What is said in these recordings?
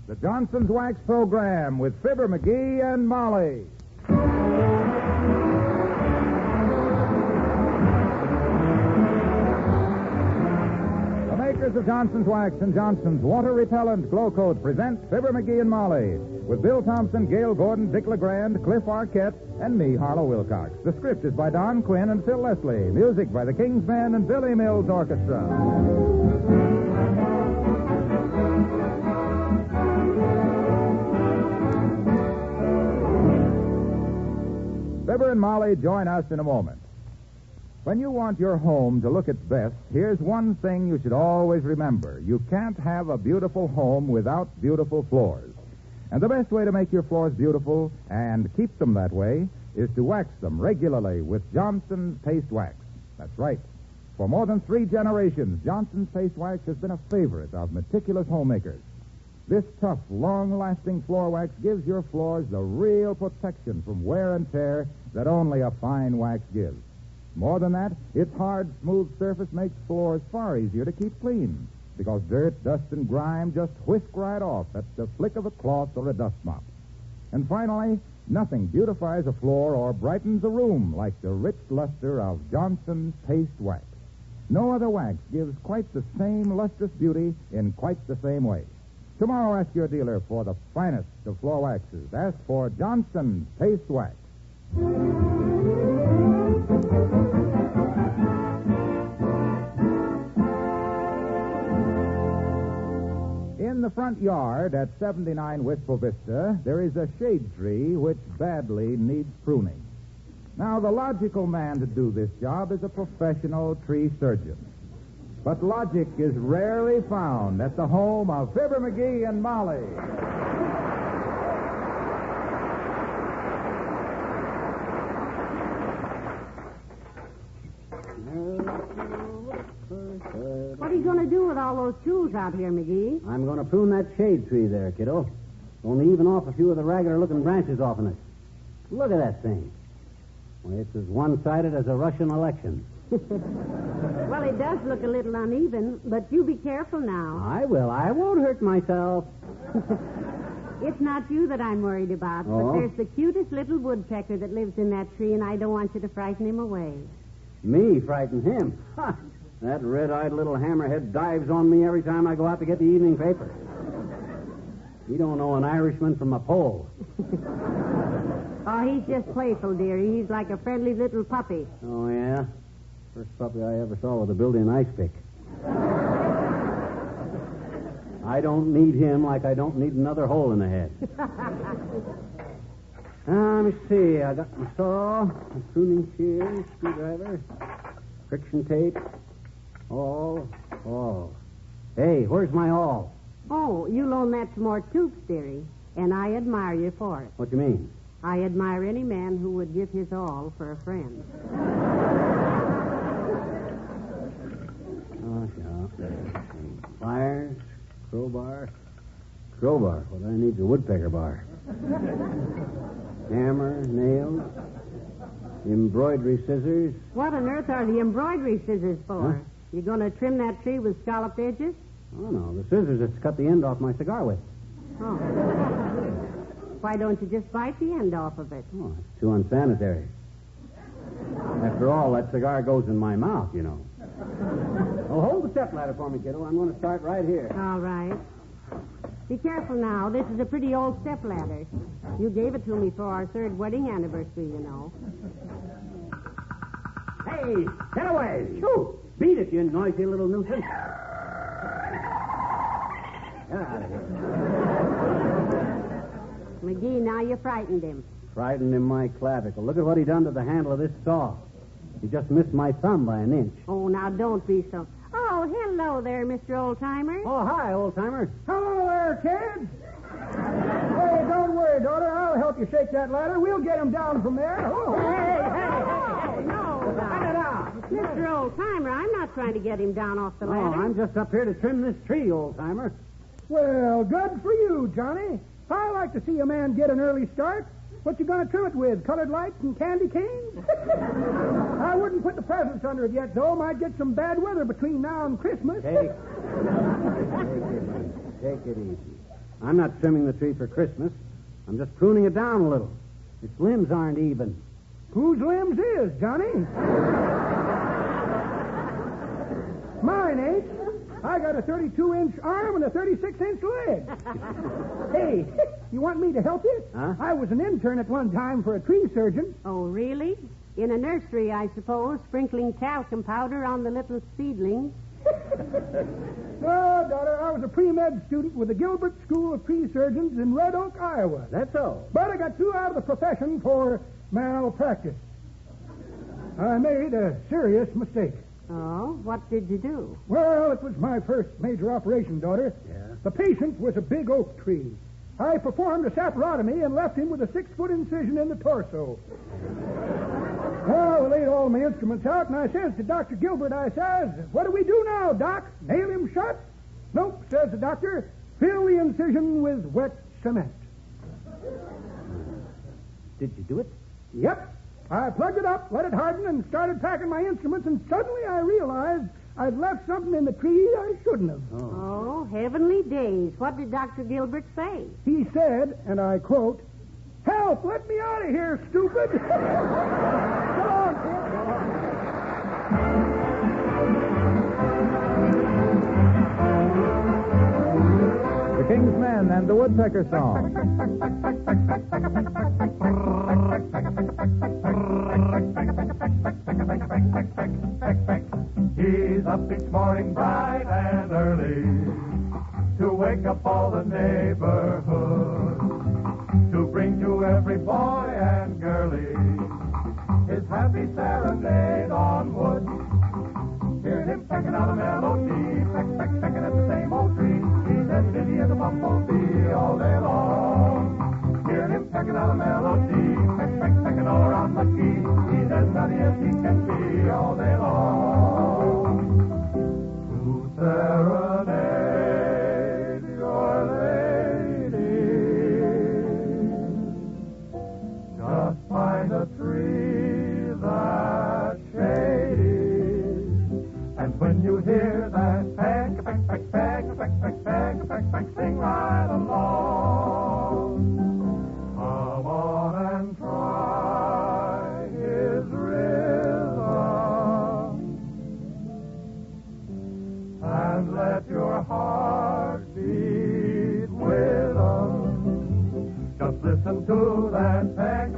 the Johnson's Wax Program with Fibber McGee and Molly. The makers of Johnson's Wax and Johnson's Water Repellent Glow Coat present Fibber McGee and Molly with Bill Thompson, Gail Gordon, Dick LeGrand, Cliff Arquette, and me, Harlow Wilcox. The script is by Don Quinn and Phil Leslie. Music by the King's Men and Billy Mills Orchestra. Fibber and Molly join us in a moment. When you want your home to look its best, here's one thing you should always remember. You can't have a beautiful home without beautiful floors. And the best way to make your floors beautiful and keep them that way is to wax them regularly with Johnson's Paste Wax. That's right. For more than 3 generations, Johnson's Paste Wax has been a favorite of meticulous homemakers. This tough, long-lasting floor wax gives your floors the real protection from wear and tear that only a fine wax gives. More than that, its hard, smooth surface makes floors far easier to keep clean because dirt, dust, and grime just whisk right off at the flick of a cloth or a dust mop. And finally, nothing beautifies a floor or brightens a room like the rich luster of Johnson's Paste Wax. No other wax gives quite the same lustrous beauty in quite the same way. Tomorrow, ask your dealer for the finest of floor waxes. Ask for Johnson's Paste Wax. In the front yard at 79 Wistful Vista, there is a shade tree which badly needs pruning. Now, the logical man to do this job is a professional tree surgeon. But logic is rarely found at the home of Fibber McGee and Molly. What are you going to do with all those tools out here, McGee? I'm going to prune that shade tree there, kiddo. Only even off a few of the regular-looking branches off of it. Look at that thing. Well, it's as one-sided as a Russian election. Well, it does look a little uneven, but you be careful now. I will. I won't hurt myself. It's not you that I'm worried about, but there's the cutest little woodpecker that lives in that tree, and I don't want you to frighten him away. Me frighten him? Ha! That red-eyed little hammerhead dives on me every time I go out to get the evening paper. He don't know an Irishman from a Pole. Oh, he's just playful, dearie. He's like a friendly little puppy. Oh, yeah? First puppy I ever saw with a built-in ice pick. I don't need him like I don't need another hole in the head. Let me see. I got my saw, my pruning shears, screwdriver, friction tape, awl. Hey, where's my awl? Oh, you loan that to more tubes, dearie, and I admire you for it. What do you mean? I admire any man who would give his all for a friend. Oh, yeah. Pliers, crowbar. What I need is a woodpecker bar. Hammer, nails, embroidery scissors. What on earth are the embroidery scissors for? Huh? You going to trim that tree with scalloped edges? Oh, no, the scissors that's cut the end off my cigar with. Oh. Why don't you just bite the end off of it? Oh, it's too unsanitary. After all, that cigar goes in my mouth, you know. Well, hold the stepladder for me, kiddo. I'm going to start right here. All right. Be careful now. This is a pretty old stepladder. You gave it to me for our 3rd wedding anniversary, you know. Hey, get away! Shoo! Beat it, you noisy little nuisance. Get out of here. McGee, now you frightened him. Frightened him, my clavicle. Look at what he done to the handle of this saw. He just missed my thumb by an inch. Oh, now don't be so... Oh, hello there, Mr. Old-Timer. Oh, hi, old-timer. Hello there, kids. Hey, don't worry, daughter. I'll help you shake that ladder. We'll get him down from there. Oh. Hey, no. Cut it out. Mr. Old-Timer, I'm not trying to get him down off the Oh, ladder. I'm just up here to trim this tree, old-timer. Well, good for you, Johnny. I like to see a man get an early start. What you going to trim it with? Colored lights and candy canes? I wouldn't put the presents under it yet, though. Might get some bad weather between now and Christmas. Take it easy. I'm not trimming the tree for Christmas. I'm just pruning it down a little. Its limbs aren't even. Whose limbs is, Johnny? Mine ain't. I got a 32-inch arm and a 36-inch leg. Hey, you want me to help you? Huh? I was an intern at one time for a tree surgeon. Oh, really? In a nursery, I suppose, sprinkling talcum powder on the little seedlings. No, daughter, I was a pre-med student with the Gilbert School of Tree Surgeons in Red Oak, Iowa. That's so. But I got threw out of the profession for malpractice. I made a serious mistake. Oh, what did you do? Well, it was my first major operation, daughter. Yeah? The patient was a big oak tree. I performed a saporotomy and left him with a 6-foot incision in the torso. Well, I laid all my instruments out, and I says to Dr. Gilbert, I says, what do we do now, Doc? Nail him shut? Nope, says the doctor. Fill the incision with wet cement. Did you do it? Yep. I plugged it up, let it harden, and started packing my instruments, and suddenly I realized I'd left something in the tree I shouldn't have. Oh, heavenly days. What did Dr. Gilbert say? He said, and I quote, "Help! Let me out of here, stupid!" Come on, kid. The King's Men and the Woodpecker Song. He's up each morning bright and early to wake up all the neighborhood, to bring to every boy and girlie his happy serenade on wood. Hear him pecking out a melody, pecking at the same old tree. He's as busy as a bumblebee all day long. Hear him pecking out a melody, pecking all around the key. He's as nutty as he can be all day long. To serenade your lady, just find a tree that's shady. And when you hear that peck, sing right along. Come on and try his rhythm, and let your heart beat with him. Just listen to that peck,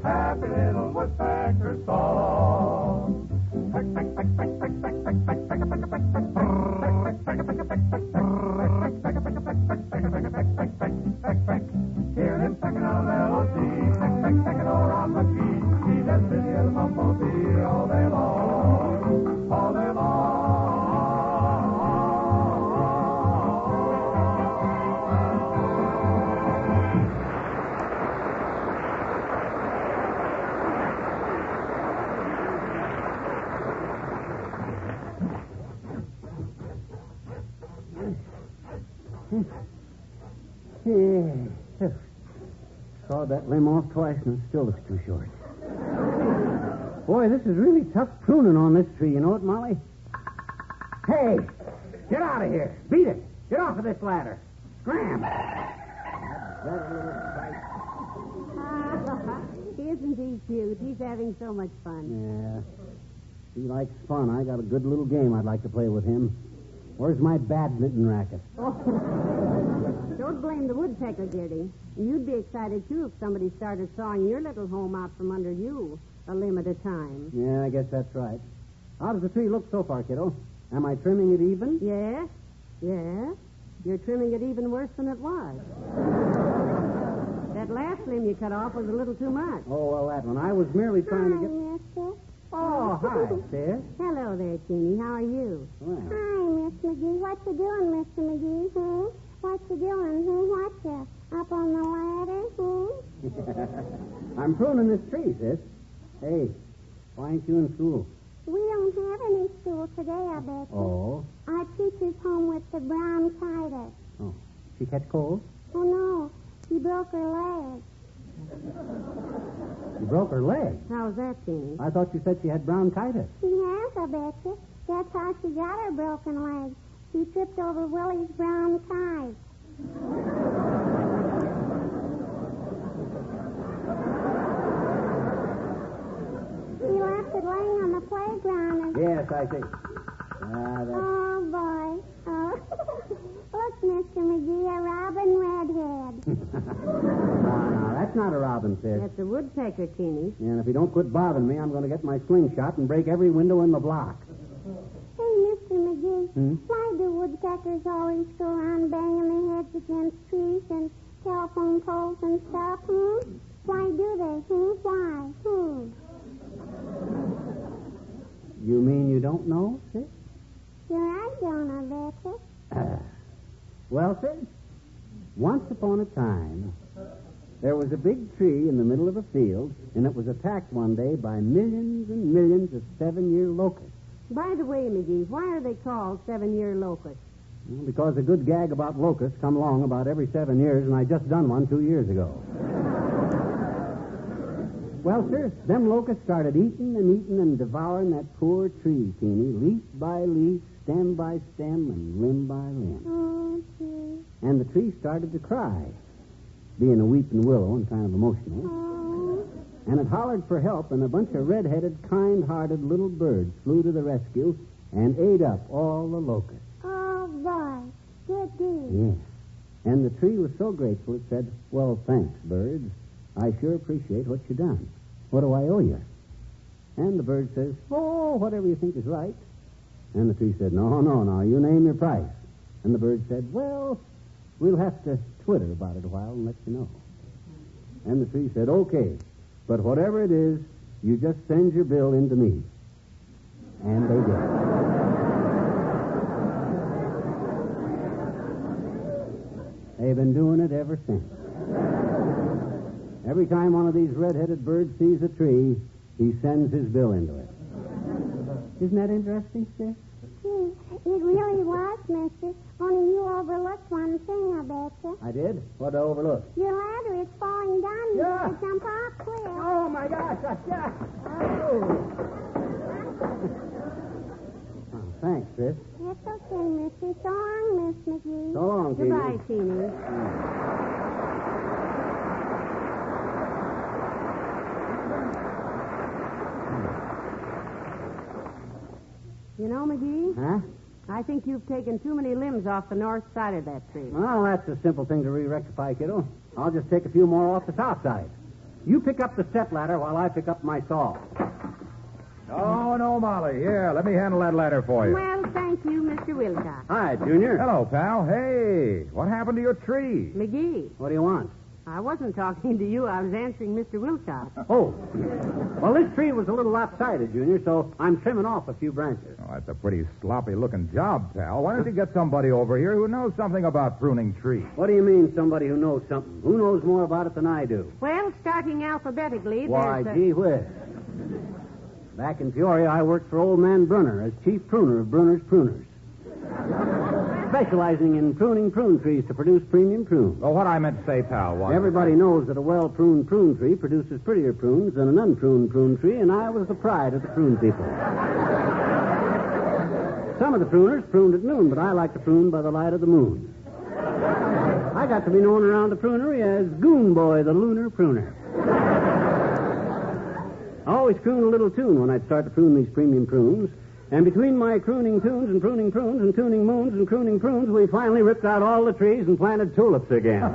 happy little woodpecker song. Hear him pecking out a melody, pecking all around the key. He's as busy as a bumblebee all day long, all day long. Sawed that limb off twice and it still looks too short. Boy, this is really tough pruning on this tree. You know it, Molly? Hey, get out of here. Beat it. Get off of this ladder. Scram. Isn't he cute? He's having so much fun. Yeah. He likes fun. I got a good little game I'd like to play with him. Where's my badminton racket? Oh. Don't blame the woodpecker, dearie. You'd be excited, too, if somebody started sawing your little home out from under you a limb at a time. Yeah, I guess that's right. How does the tree look so far, kiddo? Am I trimming it even? Yes. Yes. You're trimming it even worse than it was. That last limb you cut off was a little too much. Oh, well, that one. I was merely trying to get... Mister. Oh, hi, sis. Hello there, Jeannie. How are you? Well, Hi, Miss McGee. What you doing, Mr. McGee? What you doing? What you up on the ladder? I'm pruning this tree, sis. Hey, why ain't you in school? We don't have any school today, I bet you. Oh. Our teacher's home with the bronchitis. Oh. She catch cold? Oh, no. She broke her leg. She broke her leg. How's that, Jeannie? I thought you said she had bronchitis. She has, I bet you. That's how she got her broken leg. She tripped over Willie's brown tie. He left it laying on the playground and... Yes, I see. Oh, boy. Oh. Look, Mr. McGee, a robin redhead. No, that's not a robin, sis. That's a woodpecker, Teeny. And if you don't quit bothering me, I'm going to get my slingshot and break every window in the block. Hey, Mr. McGee, why do woodpeckers always go around banging their heads against trees and telephone poles and stuff, Why do they, Why? You mean you don't know, sis? Sure, I don't, I betcha. Well, sis, once upon a time, there was a big tree in the middle of a field, and it was attacked one day by millions and millions of 7-year locusts. By the way, McGee, why are they called 7-year locusts? Well, because a good gag about locusts come along about every 7 years, and I just done one 2 years ago. Well, sir, them locusts started eating and devouring that poor tree, Teeny, leaf by leaf, stem by stem, and limb by limb. Oh, gee. And the tree started to cry, being a weeping willow and kind of emotional. Oh. And it hollered for help, and a bunch of red-headed, kind-hearted little birds flew to the rescue and ate up all the locusts. Oh, boy. Good deed. Yeah. And the tree was so grateful it said, "Well, thanks, birds. I sure appreciate what you done. What do I owe you?" And the bird says, "Oh, whatever you think is right." And the tree said, No, you name your price." And the bird said, "Well, we'll have to twitter about it a while and let you know." And the tree said, "Okay, but whatever it is, you just send your bill in to me." And they did. They've been doing it ever since. Every time one of these red-headed birds sees a tree, he sends his bill into it. Isn't that interesting, sis? Gee, it really was, mister. Only you overlooked one thing, I betcha. I did? What did I overlook? Your ladder is falling down. You have to jump off quick. Oh, my gosh. Oh, thanks, sis. It's okay, mister. So long, Miss McGee. So long, Teeny. Goodbye, Teeny. You know, McGee, Huh? I think you've taken too many limbs off the north side of that tree. Well, that's a simple thing to re-rectify, kiddo. I'll just take a few more off the south side. You pick up the step ladder while I pick up my saw. Oh, no, Molly. Here, let me handle that ladder for you. Well, thank you, Mr. Wilcox. Hi, Junior. Hello, pal. Hey, what happened to your tree? McGee, What do you want? I wasn't talking to you. I was answering Mr. Wilcox. Oh. Well, this tree was a little lopsided, Junior, so I'm trimming off a few branches. Oh, that's a pretty sloppy-looking job, pal. Why don't you get somebody over here who knows something about pruning trees? What do you mean, somebody who knows something? Who knows more about it than I do? Well, starting alphabetically, Why, there's... gee whiz. Back in Peoria, I worked for old man Brunner as chief pruner of Brunner's Pruners, specializing in pruning prune trees to produce premium prunes. Well, what I meant to say, pal, was... Everybody knows that a well-pruned prune tree produces prettier prunes than an unpruned prune tree, and I was the pride of the prune people. Some of the pruners pruned at noon, but I like to prune by the light of the moon. I got to be known around the prunery as Goon Boy, the lunar pruner. I always croon a little tune when I'd start to prune these premium prunes. And between my crooning tunes and pruning prunes and tuning moons and crooning prunes, we finally ripped out all the trees and planted tulips again.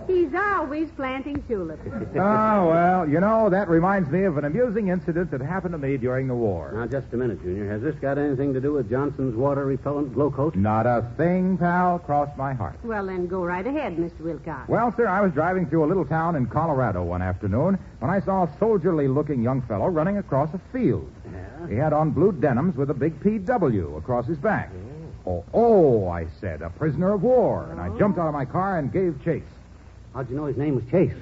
He's always planting tulips. Oh, well, you know, that reminds me of an amusing incident that happened to me during the war. Now, just a minute, Junior. Has this got anything to do with Johnson's water-repellent glow coat? Not a thing, pal, crossed my heart. Well, then go right ahead, Mr. Wilcox. Well, sir, I was driving through a little town in Colorado one afternoon when I saw a soldierly-looking young fellow running across a field. Yeah? He had on blue denims with a big PW across his back. Oh, I said, a prisoner of war. And I jumped out of my car and gave chase. How'd you know his name was Chase?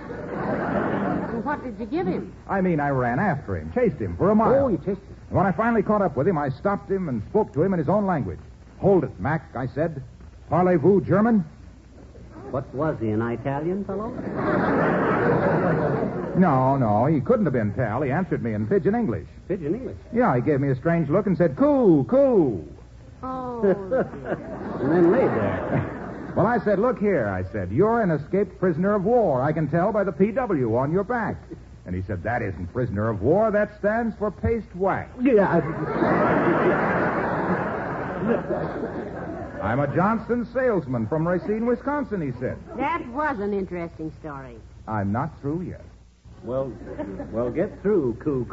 Well, what did you give him? I mean, I ran after him, chased him for a mile. Oh, you chased him. And when I finally caught up with him, I stopped him and spoke to him in his own language. Hold it, Mac, I said. Parlez-vous German? What was he, an Italian fellow? No, he couldn't have been Tal. He answered me in pidgin English. Pidgin English? Yeah, he gave me a strange look and said, "Coo, coo." Oh, And then laid there. Well, I said, "Look here," I said, "you're an escaped prisoner of war. I can tell by the PW on your back." And he said, "That isn't prisoner of war. That stands for paste wax. Yeah. I'm a Johnson salesman from Racine, Wisconsin," he said. that was an interesting story. I'm not through yet. Well, get through, coo.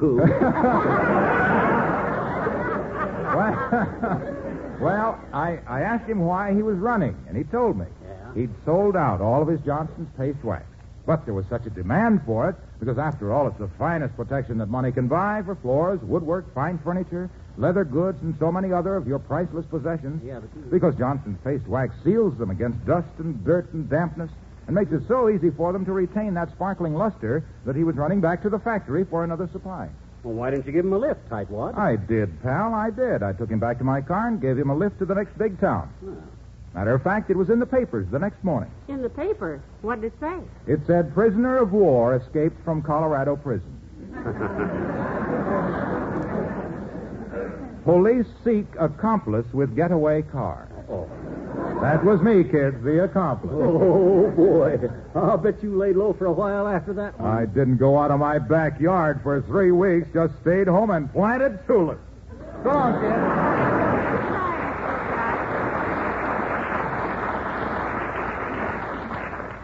Well, I asked him why he was running, and he told me. Yeah? He'd sold out all of his Johnson's paste wax. But there was such a demand for it, because after all, it's the finest protection that money can buy for floors, woodwork, fine furniture, leather goods, and so many other of your priceless possessions. Yeah, but... Because Johnson's paste wax seals them against dust and dirt and dampness and makes it so easy for them to retain that sparkling luster that he was running back to the factory for another supply. Well, why didn't you give him a lift, tightwad? I did, pal, I did. I took him back to my car and gave him a lift to the next big town. Oh. Matter of fact, it was in the papers the next morning. In the paper, what did it say? It said, "Prisoner of war escaped from Colorado prison." Police seek accomplice with getaway car. Oh. That was me, kids, the accomplice. Oh, boy. I'll bet you laid low for a while after that one. I didn't go out of my backyard for 3 weeks, just stayed home and planted tulips. Go on, kid.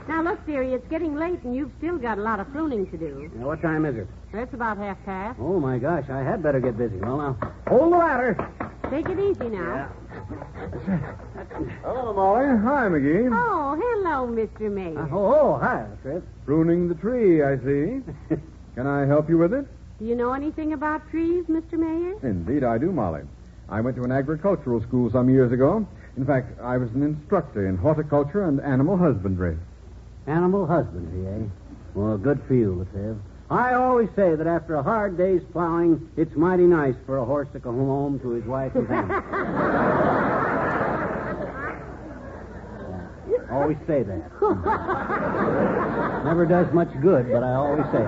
Now, look, dearie, it's getting late, and you've still got a lot of pruning to do. Now, what time is it? It's about 1:30. Oh, my gosh, I had better get busy. Well, now, hold the ladder. Take it easy now. Hello, Molly. Hi, McGee. Oh, hello, Mr. Mayor. Hi, Fred. Pruning the tree, I see. Can I help you with it? Do you know anything about trees, Mr. Mayor? Indeed, I do, Molly. I went to an agricultural school some years ago. In fact, I was an instructor in horticulture and animal husbandry. Animal husbandry, eh? Well, good for you, LaTrivia. I always say that after a hard day's plowing, it's mighty nice for a horse to come home to his wife and family. Always say that. Never does much good, but I always say it.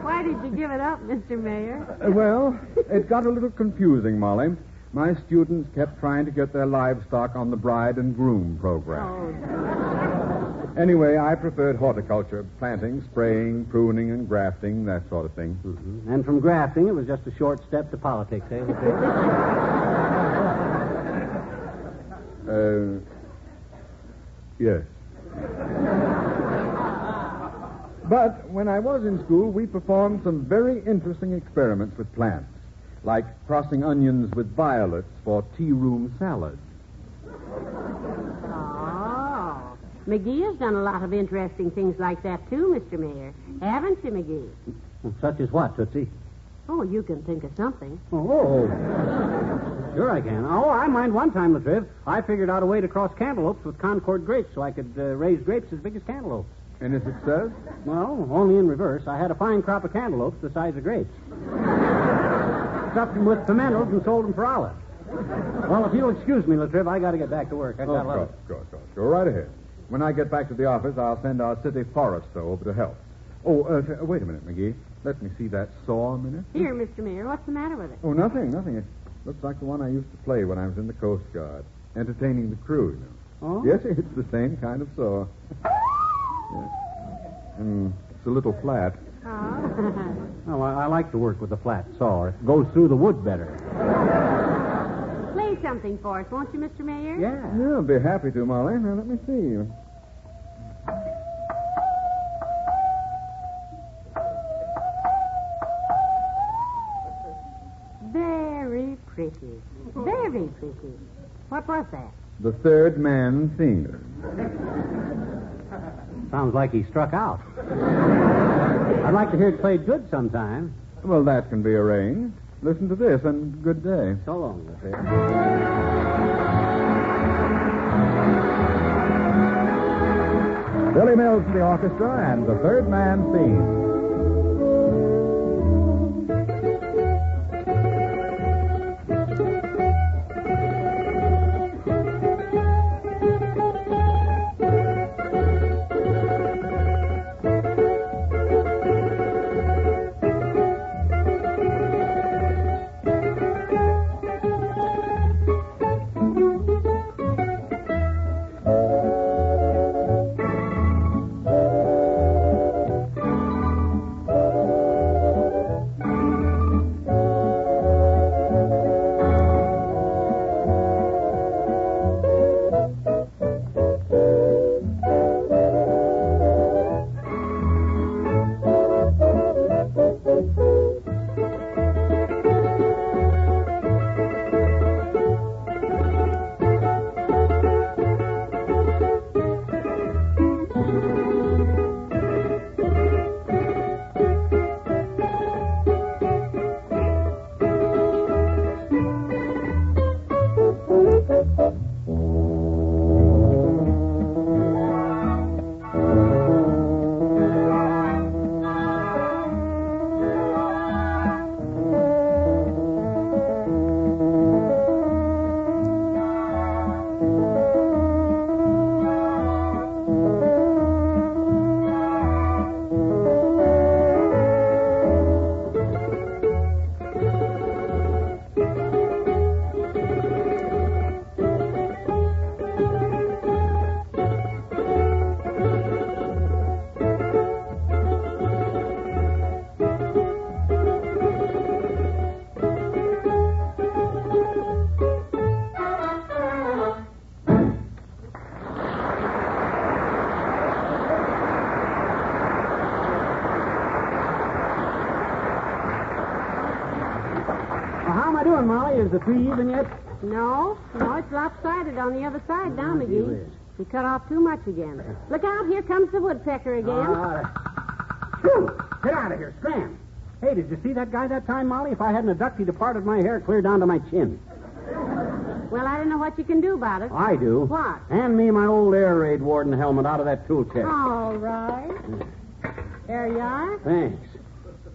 Why did you give it up, Mr. Mayor? Well, it got a little confusing, Molly. My students kept trying to get their livestock on the bride and groom program. Oh, Anyway, I preferred horticulture, planting, spraying, pruning, and grafting, that sort of thing. Mm-hmm. And from grafting, it was just a short step to politics, eh, LaTrivia? Yes. But when I was in school, we performed some very interesting experiments with plants, like crossing onions with violets for tea room salads. Oh. McGee has done a lot of interesting things like that, too, Mr. Mayor. Haven't you, McGee? Well, such as what, Tootsie? Oh, you can think of something. Oh. Sure I can. Oh, I mind one time, LaTrivia. I figured out a way to cross cantaloupes with Concord grapes so I could raise grapes as big as cantaloupes. Any success? Well, only in reverse. I had a fine crop of cantaloupes the size of grapes. Stuffed them with pimentals and sold them for olives. Well, if you'll excuse me, LaTrivia, I got to get back to work. I got a lot of... Go right ahead. When I get back to the office, I'll send our city forester over to help. Oh, wait a minute, McGee. Let me see that saw a minute. Here, Mr. Mayor, what's the matter with it? Oh, nothing. It looks like the one I used to play when I was in the Coast Guard, entertaining the crew, you know. Oh? Yes, it's the same kind of saw. Yes. It's a little flat. Oh. Well, I like to work with a flat saw. It goes through the wood better. Play something for us, won't you, Mr. Mayor? Yeah, I'll be happy to, Molly. Now, let me see. Very pretty. Very pretty. What was that? The third man singer. Sounds like he struck out. I'd like to hear it played good sometime. Well, that can be arranged. Listen to this, and good day. So long, LaTrivia. Billy Mills to the orchestra and the third man theme. is the tree even yet? No, it's lopsided on the other side now, McGee. You cut off too much again. Look out, here comes the woodpecker again. Phew! Get out of here, scram. Hey, did you see that guy that time, Molly? If I hadn't ducked, he'd have parted my hair clear down to my chin. Well, I don't know what you can do about it. I do. What? Hand me my old air raid warden helmet out of that tool chest. All right. There you are. Thanks.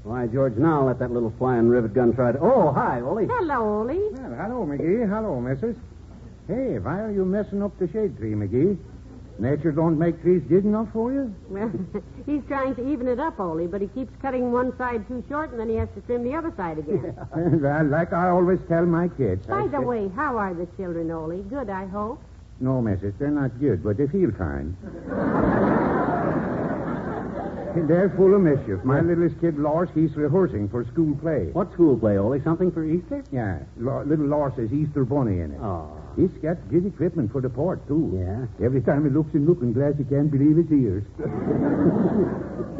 Why, George, now let that little flying rivet gun try to... Oh, hi, Ollie. Hello, Ollie. Well, hello, McGee. Hello, missus. Hey, why are you messing up the shade tree, McGee? Nature don't make trees big enough for you? Well, he's trying to even it up, Ollie, but he keeps cutting one side too short, and then he has to trim the other side again. Well, like I always tell my kids. By the way, how are the children, Ollie? Good, I hope. No, missus, they're not good, but they feel fine. They're full of mischief. My littlest kid, Lars, he's rehearsing for school play. What school play, Ollie? Something for Easter? Yeah, little Lars says Easter Bunny in it. Oh. He's got good equipment for the part, too. Yeah? Every time he looks in looking glass, he can't believe his ears.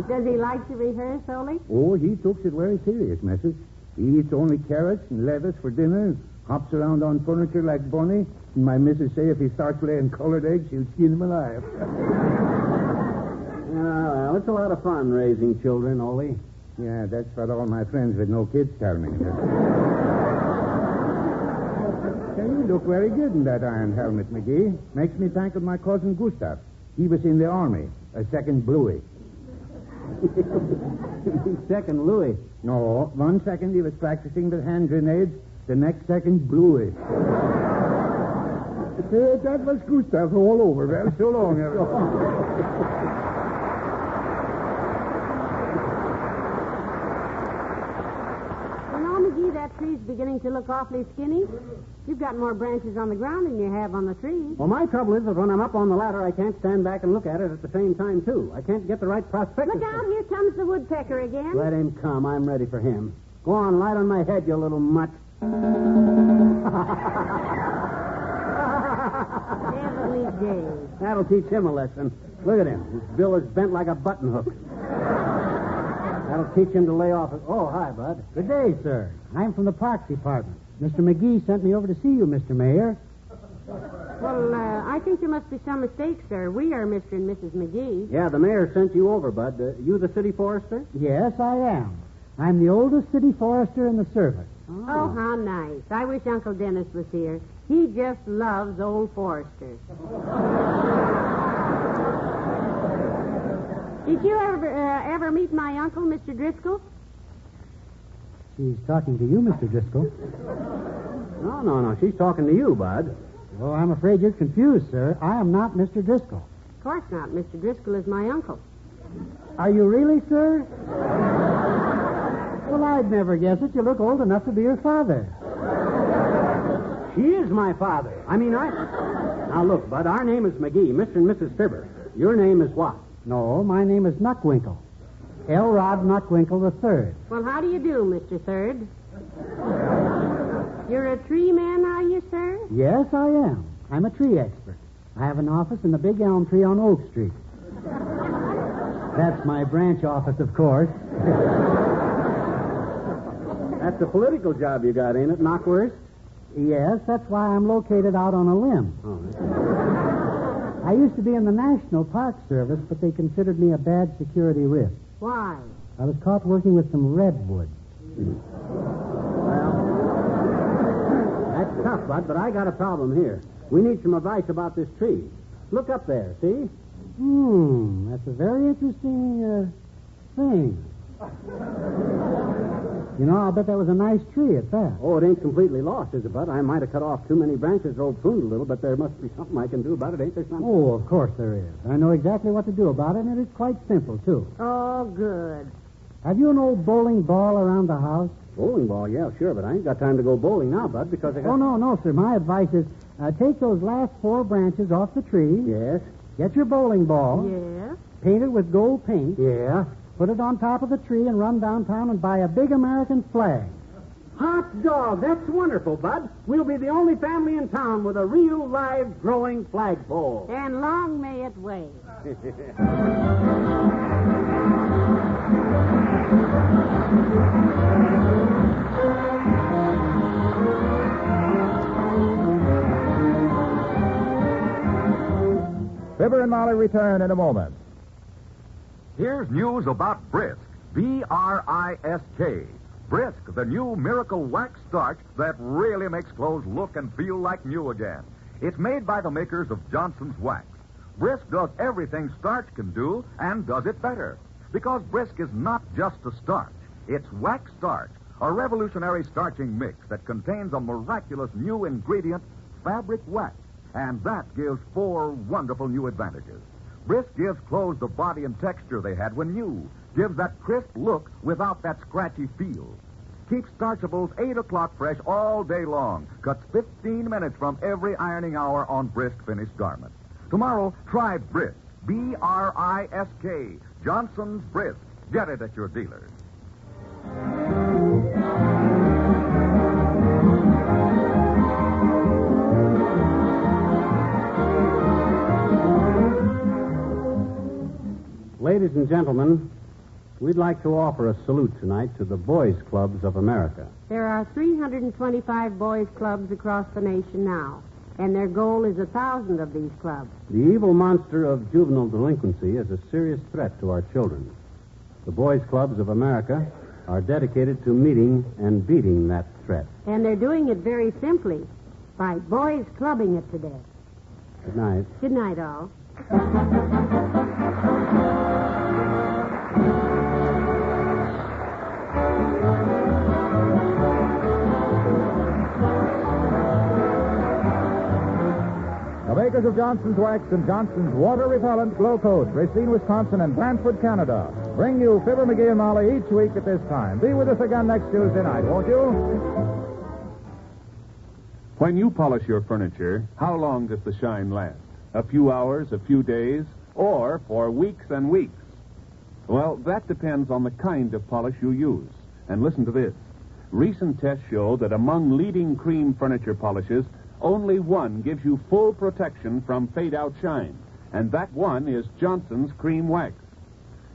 Does he like to rehearse, Ollie? Oh, he takes it very serious, missus. He eats only carrots and lettuce for dinner, hops around on furniture like Bunny, and my missus say if he starts laying colored eggs, she'll skin him alive. Well, it's a lot of fun raising children, Ollie. Yeah, that's what all my friends with no kids tell me. You look very good in that iron helmet, McGee. Makes me think of my cousin Gustav. He was in the army, a second Bluey. Second Louis? No, 1 second he was practicing with hand grenades, the next second Bluey. That was Gustav all over. Well, so long, everyone. That tree's beginning to look awfully skinny. You've got more branches on the ground than you have on the tree. Well, my trouble is that when I'm up on the ladder, I can't stand back and look at it at the same time, too. I can't get the right perspective. Look out, here comes the woodpecker again. Let him come. I'm ready for him. Go on, light on my head, you little mutt. Heavenly days. That'll teach him a lesson. Look at him. His bill is bent like a button hook. That'll teach him to lay off. Oh, hi, Bud. Good day, sir. I'm from the Parks Department. Mr. McGee sent me over to see you, Mr. Mayor. Well, I think there must be some mistake, sir. We are Mr. and Mrs. McGee. Yeah, the mayor sent you over, Bud. You the city forester? Yes, I am. I'm the oldest city forester in the service. Oh, how nice. I wish Uncle Dennis was here. He just loves old foresters. Did you ever meet my uncle, Mr. Driscoll? She's talking to you, Mr. Driscoll. No. She's talking to you, Bud. Oh, I'm afraid you're confused, sir. I am not Mr. Driscoll. Of course not. Mr. Driscoll is my uncle. Are you really, sir? Well, I'd never guess it. You look old enough to be her father. She is my father. Now, look, Bud, our name is McGee, Mr. and Mrs. Fibber. Your name is what? No, my name is Nuckwinkle. Elrod Nuckwinkle III. Well, how do you do, Mr. Third? You're a tree man, are you, sir? Yes, I am. I'm a tree expert. I have an office in the big elm tree on Oak Street. That's my branch office, of course. That's a political job you got, ain't it, Knockwurst? Yes, that's why I'm located out on a limb. Oh, I used to be in the National Park Service, but they considered me a bad security risk. Why? I was caught working with some redwood. Well, that's tough, Bud, but I got a problem here. We need some advice about this tree. Look up there, see? That's a very interesting thing. You know, I'll bet that was a nice tree at that. Oh, it ain't completely lost, is it, Bud? I might have cut off too many branches or pruned a little, but there must be something I can do about it, ain't there, something? Oh, of course there is. I know exactly what to do about it, and it's quite simple, too. Oh, good. Have you an old bowling ball around the house? Bowling ball, yeah, sure, but I ain't got time to go bowling now, Bud, because I got... Oh, no, sir. My advice is take those last 4 branches off the tree. Yes? Get your bowling ball. Yes? Paint it with gold paint. Yeah? Put it on top of the tree and run downtown and buy a big American flag. Hot dog, that's wonderful, Bud. We'll be the only family in town with a real, live, growing flagpole. And long may it wave. Fibber and Molly return in a moment. Here's news about Brisk. B-R-I-S-K. Brisk, the new miracle wax starch that really makes clothes look and feel like new again. It's made by the makers of Johnson's Wax. Brisk does everything starch can do and does it better. Because Brisk is not just a starch. It's wax starch, a revolutionary starching mix that contains a miraculous new ingredient, fabric wax. And that gives 4 wonderful new advantages. Brisk gives clothes the body and texture they had when new. Gives that crisp look without that scratchy feel. Keeps starchables 8 o'clock fresh all day long. Cuts 15 minutes from every ironing hour on Brisk finished garments. Tomorrow, try Brisk. B-R-I-S-K. Johnson's Brisk. Get it at your dealers. Ladies and gentlemen, we'd like to offer a salute tonight to the Boys Clubs of America. There are 325 boys' clubs across the nation now, and their goal is 1,000 of these clubs. The evil monster of juvenile delinquency is a serious threat to our children. The Boys Clubs of America are dedicated to meeting and beating that threat. And they're doing it very simply, by boys clubbing it to death. Good night. Good night, all. The makers of Johnson's Wax and Johnson's Water Repellent Glow Coat, Racine, Wisconsin, and Brantford, Canada, bring you Fibber McGee and Molly each week at this time. Be with us again next Tuesday night, won't you? When you polish your furniture, how long does the shine last? A few hours, a few days, or for weeks and weeks? Well, that depends on the kind of polish you use. And listen to this. Recent tests show that among leading cream furniture polishes, only one gives you full protection from fade-out shine, and that one is Johnson's Cream Wax.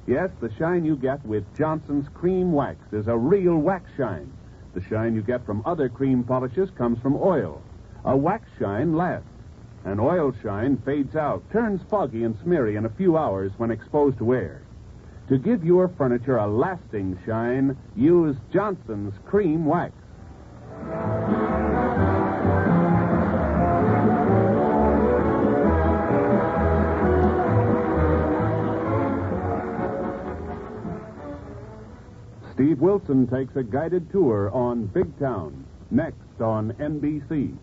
Yes, the shine you get with Johnson's Cream Wax is a real wax shine. The shine you get from other cream polishes comes from oil. A wax shine lasts. An oil shine fades out, turns foggy and smeary in a few hours when exposed to air. To give your furniture a lasting shine, use Johnson's Cream Wax. Steve Wilson takes a guided tour on Big Town, next on NBC.